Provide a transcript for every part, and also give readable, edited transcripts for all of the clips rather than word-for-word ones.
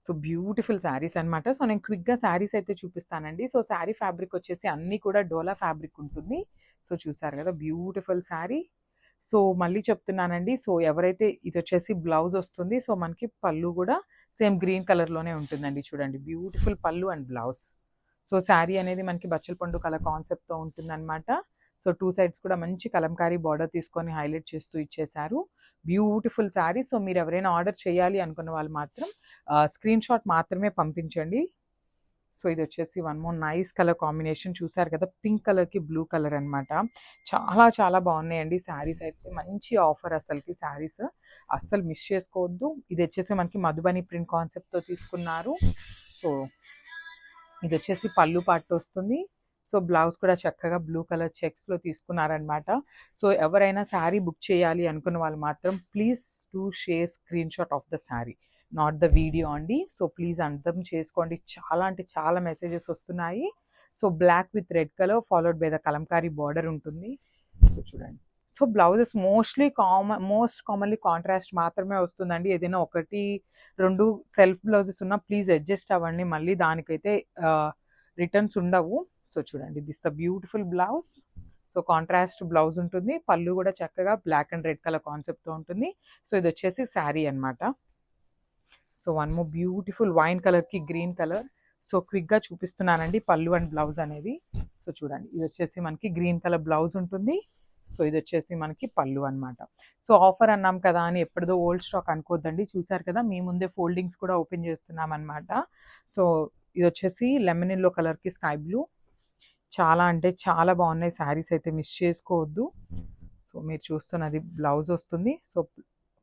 So beautiful saris అనమాట. So నేను క్విక్‌గా శారీస్ అయితే చూపిస్తానండి. సో శారీ ఫ్యాబ్రిక్ వచ్చేసి అన్నీ కూడా డోలా ఫ్యాబ్రిక్ ఉంటుంది. సో చూసారు కదా బ్యూటిఫుల్ శారీ. సో మళ్ళీ చెప్తున్నానండి. సో ఎవరైతే ఇదొచ్చేసి బ్లౌజ్ వస్తుంది. సో మనకి పళ్ళు కూడా సేమ్ గ్రీన్ కలర్‌లోనే ఉంటుందండి. చూడండి బ్యూటిఫుల్ పళ్ళు అండ్ బ్లౌజ్. సో శారీ అనేది మనకి బచ్చల పండు కలర్ కాన్సెప్ట్‌తో ఉంటుందన్నమాట. సో 2 సైడ్స్ కూడా మంచి కలంకారీ బార్డర్ తీసుకొని హైలైట్ చేస్తూ ఇచ్చేశారు. బ్యూటిఫుల్ శారీ. సో మీరు ఎవరైనా ఆర్డర్ చేయాలి అనుకున్న వాళ్ళు మాత్రం స్క్రీన్ షాట్ మాత్రమే పంపించండి. సో ఇది వచ్చేసి one more nice colour combination చూసారు కదా, పింక్ కలర్కి బ్లూ కలర్ అనమాట. చాలా చాలా బాగున్నాయండి శారీస్ అయితే. మంచి ఆఫర్ అసలుకి శారీస్ అస్సలు మిస్ చేసుకోవద్దు. ఇది వచ్చేసి మనకి మధుబని ప్రింట్ కాన్సెప్ట్తో తీసుకున్నారు. సో ఇది వచ్చేసి పళ్ళు పార్ట్ వస్తుంది. సో బ్లౌజ్ కూడా చక్కగా బ్లూ కలర్ చెక్స్లో తీసుకున్నారనమాట. సో ఎవరైనా శారీ బుక్ చేయాలి అనుకున్న వాళ్ళు మాత్రం please to share screen shot of the sari, not the video అండి. సో ప్లీజ్ అర్థం చేసుకోండి. చాలా అంటే చాలా మెసేజెస్ వస్తున్నాయి. So black with red colour followed by the Kalamkari border ఉంటుంది. సో చూడండి. So blouses most commonly contrast మాత్రమే వస్తుందండి. ఏదైనా 1, 2 సెల్ఫ్ బ్లౌజెస్ ఉన్నా ప్లీజ్ అడ్జస్ట్ అవ్వండి. మళ్ళీ దానికైతే రిటర్న్స్ ఉండవు. సో చూడండి this the beautiful blouse. So contrast blouse ఉంటుంది. పళ్ళు కూడా చక్కగా బ్లాక్ అండ్ రెడ్ కలర్ కాన్సెప్ట్తో ఉంటుంది. సో ఇది వచ్చేసి శారీ అనమాట. So one more beautiful wine కలర్కి గ్రీన్ కలర్. సో క్విక్గా చూపిస్తున్నానండి పళ్ళు అండ్ బ్లౌజ్ అనేది. సో చూడండి ఇది వచ్చేసి మనకి గ్రీన్ కలర్ బ్లౌజ్ ఉంటుంది. సో ఇది వచ్చేసి మనకి పళ్ళు అనమాట. సో ఆఫర్ అన్నాం కదా అని ఎప్పటిదో ఓల్డ్ స్టాక్ అనుకోద్దండి. చూసారు కదా మీ ముందే ఫోల్డింగ్స్ కూడా ఓపెన్ చేస్తున్నాం అనమాట. సో ఇది వచ్చేసి లెమన్ ఎల్లో కలర్కి స్కై బ్లూ. చాలా అంటే చాలా బాగున్నాయి శారీస్ అయితే, మిస్ చేసుకోవద్దు. సో మీరు చూస్తున్నది బ్లౌజ్ వస్తుంది. సో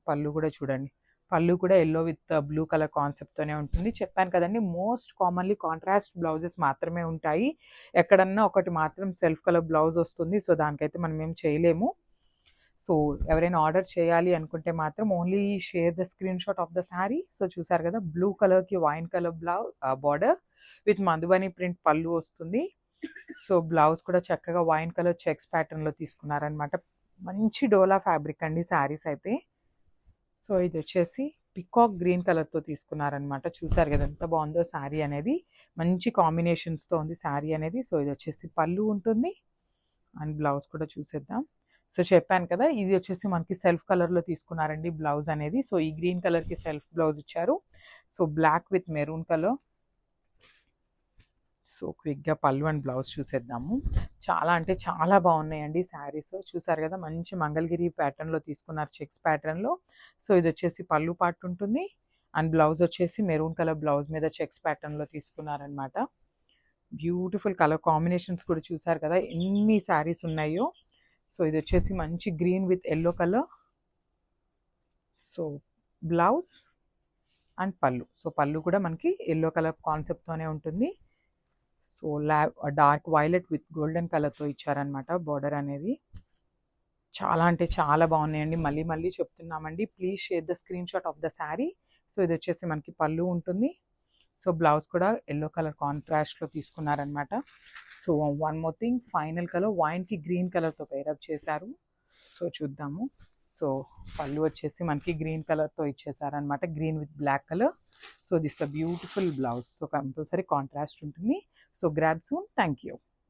పళ్ళు కూడా చూడండి, పళ్ళు కూడా ఎల్లో విత్ బ్లూ కలర్ కాన్సెప్ట్తోనే ఉంటుంది. చెప్పాను కదండి మోస్ట్ కామన్లీ కాంట్రాస్ట్ బ్లౌజెస్ మాత్రమే ఉంటాయి. ఎక్కడన్నా ఒకటి మాత్రం సెల్ఫ్ కలర్ బ్లౌజ్ వస్తుంది. సో దానికైతే మనం ఏం చేయలేము. సో ఎవరైనా ఆర్డర్ చేయాలి అనుకుంటే మాత్రం only share the screen shot of the sari. So చూసారు కదా బ్లూ కలర్కి wine colour border with Madhubani print పళ్ళు వస్తుంది. సో బ్లౌజ్ కూడా చక్కగా వైన్ కలర్ చెక్స్ ప్యాటర్న్లో తీసుకున్నారనమాట. మంచి డోలా ఫ్యాబ్రిక్ అండి శారీస్ అయితే. సో ఇది వచ్చేసి పికాక్ గ్రీన్ కలర్తో తీసుకున్నారనమాట. చూసారు కదా ఎంత బాగుందో శారీ అనేది. మంచి కాంబినేషన్స్తో ఉంది శారీ అనేది. సో ఇది వచ్చేసి పళ్ళు ఉంటుంది అండ్ బ్లౌజ్ కూడా చూసేద్దాం. సో చెప్పాను కదా ఇది వచ్చేసి మనకి సెల్ఫ్ కలర్లో తీసుకున్నారండి బ్లౌజ్ అనేది. సో ఈ గ్రీన్ కలర్కి సెల్ఫ్ బ్లౌజ్ ఇచ్చారు. So black with maroon colour. So క్విక్గా పళ్ళు అండ్ బ్లౌజ్ చూసేద్దాము. చాలా అంటే చాలా బాగున్నాయండి శారీస్. చూసారు కదా మంచి మంగళగిరి ప్యాటర్న్లో తీసుకున్నారు చెక్స్ ప్యాటర్న్లో. సో ఇది వచ్చేసి పళ్ళు పార్ట్ ఉంటుంది అండ్ బ్లౌజ్ వచ్చేసి మెరూన్ కలర్ బ్లౌజ్ మీద చెక్స్ ప్యాటర్న్లో తీసుకున్నారనమాట. బ్యూటిఫుల్ కలర్ కాంబినేషన్స్ కూడా చూసారు కదా ఎన్ని శారీస్ ఉన్నాయో. సో ఇది వచ్చేసి మంచి green with yellow colour. So blouse and పళ్ళు. సో పళ్ళు కూడా మనకి ఎల్లో కలర్ కాన్సెప్ట్తోనే ఉంటుంది. So dark violet with golden కలర్తో ఇచ్చారనమాట బార్డర్ అనేది. చాలా అంటే చాలా బాగున్నాయండి. మళ్ళీ మళ్ళీ చెప్తున్నామండి please share the screen shot of the sari. So ఇది వచ్చేసి మనకి పళ్ళు ఉంటుంది. సో బ్లౌజ్ కూడా ఎల్లో కలర్ కాంట్రాస్ట్లో తీసుకున్నారనమాట. So one more thing final colour వైన్కి గ్రీన్ కలర్తో పేరప్ చేశారు. సో చూద్దాము. సో పళ్ళు వచ్చేసి మనకి గ్రీన్ కలర్తో ఇచ్చేసారనమాట, green with black colour. So this the beautiful blouse. So compulsory contrast ఉంటుంది. So grab soon. Thank you.